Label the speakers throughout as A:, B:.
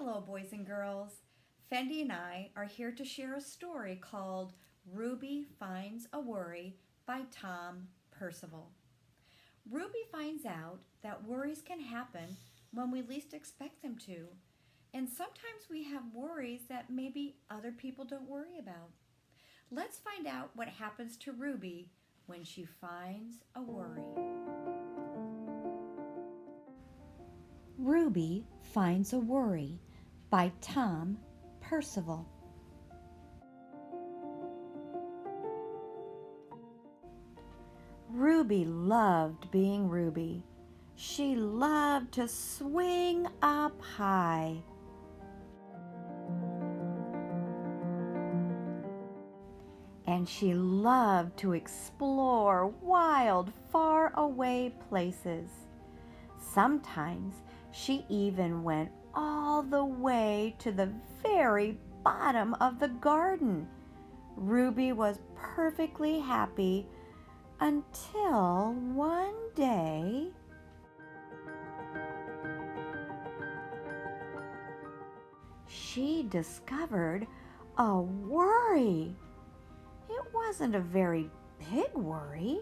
A: Hello, boys and girls. Fendi and I are here to share a story called Ruby Finds a Worry by Tom Percival. Ruby finds out that worries can happen when we least expect them to, and sometimes we have worries that maybe other people don't worry about. Let's find out what happens to Ruby when she finds a worry. Ruby Finds a Worry by Tom Percival. Ruby loved being Ruby. She loved to swing up high. And she loved to explore wild, far-away places. Sometimes she even went all the way to the very bottom of the garden. Ruby was perfectly happy until one day she discovered a worry. It wasn't a very big worry.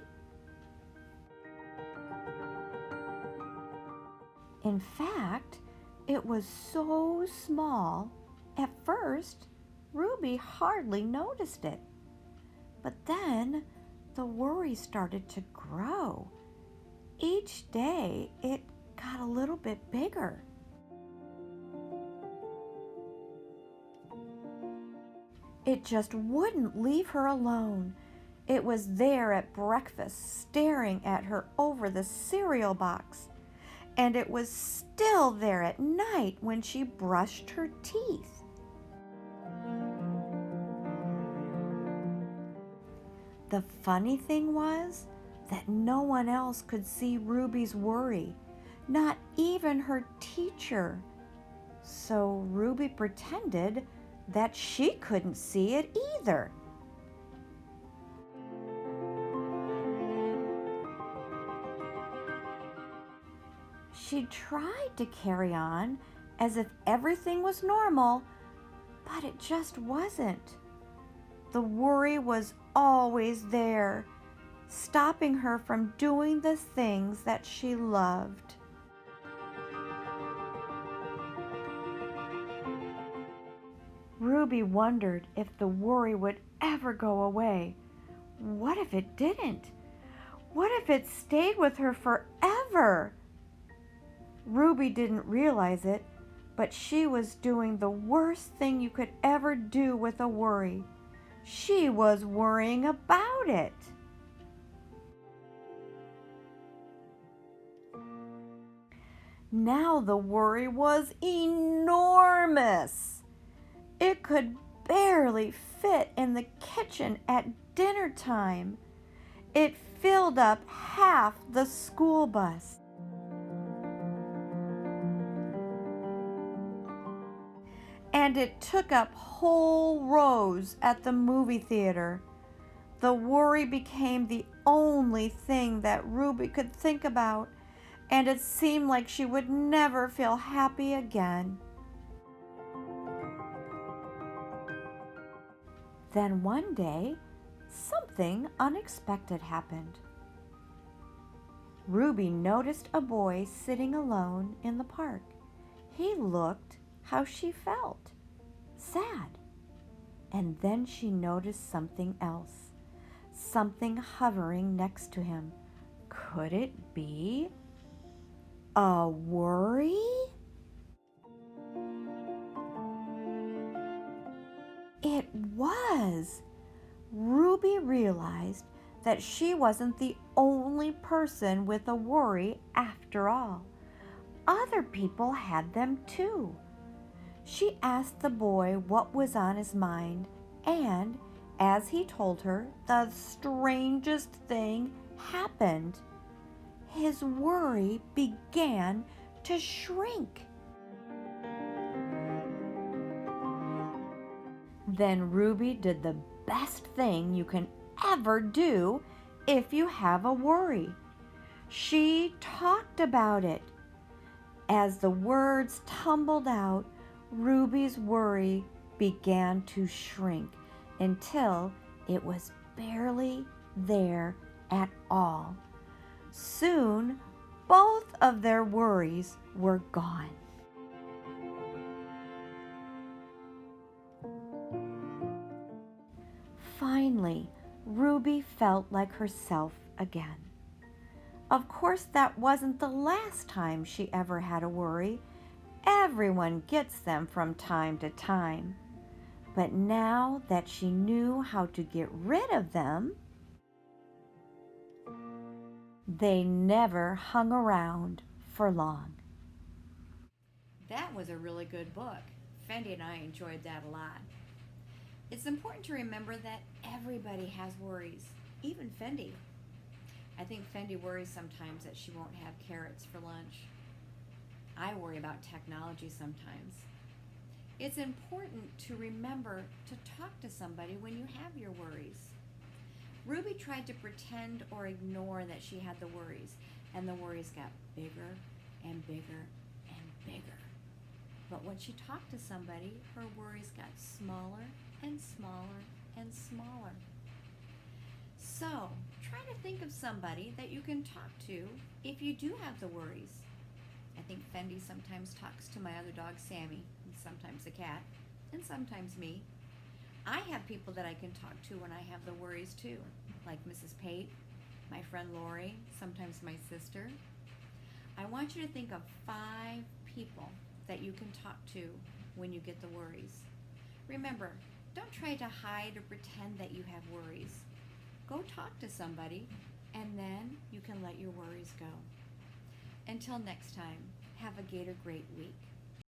A: In fact, it was so small, at first, Ruby hardly noticed it. But then the worry started to grow. Each day it got a little bit bigger. It just wouldn't leave her alone. It was there at breakfast, staring at her over the cereal box. And it was still there at night when she brushed her teeth. The funny thing was that no one else could see Ruby's worry, not even her teacher. So Ruby pretended that she couldn't see it either. She tried to carry on as if everything was normal, but it just wasn't. The worry was always there, stopping her from doing the things that she loved. Ruby wondered if the worry would ever go away. What if it didn't? What if it stayed with her forever? Ruby didn't realize it, but she was doing the worst thing you could ever do with a worry. She was worrying about it. Now the worry was enormous. It could barely fit in the kitchen at dinner time. It filled up half the school bus. And it took up whole rows at the movie theater. The worry became the only thing that Ruby could think about, and it seemed like she would never feel happy again. Then one day, something unexpected happened. Ruby noticed a boy sitting alone in the park. He looked how she felt, sad. And then she noticed something else, something hovering next to him. Could it be a worry? It was. Ruby realized that she wasn't the only person with a worry after all. Other people had them too. She asked the boy what was on his mind, and as he told her, the strangest thing happened. His worry began to shrink. Then Ruby did the best thing you can ever do if you have a worry. She talked about it. As the words tumbled out, Ruby's worry began to shrink until it was barely there at all. Soon, both of their worries were gone. Finally, Ruby felt like herself again. Of course, that wasn't the last time she ever had a worry. Everyone gets them from time to time. But now that she knew how to get rid of them, they never hung around for long.
B: That was a really good book. Fendi and I enjoyed that a lot. It's important to remember that everybody has worries, even Fendi. I think Fendi worries sometimes that she won't have carrots for lunch. I worry about technology sometimes. It's important to remember to talk to somebody when you have your worries. Ruby tried to pretend or ignore that she had the worries, and the worries got bigger and bigger and bigger. But when she talked to somebody, her worries got smaller and smaller and smaller. So, try to think of somebody that you can talk to if you do have the worries. I think Fendi sometimes talks to my other dog, Sammy, and sometimes the cat, and sometimes me. I have people that I can talk to when I have the worries too, like Mrs. Pate, my friend Lori, sometimes my sister. I want you to think of 5 people that you can talk to when you get the worries. Remember, don't try to hide or pretend that you have worries. Go talk to somebody, and then you can let your worries go. Until next time, have a Gator Great week.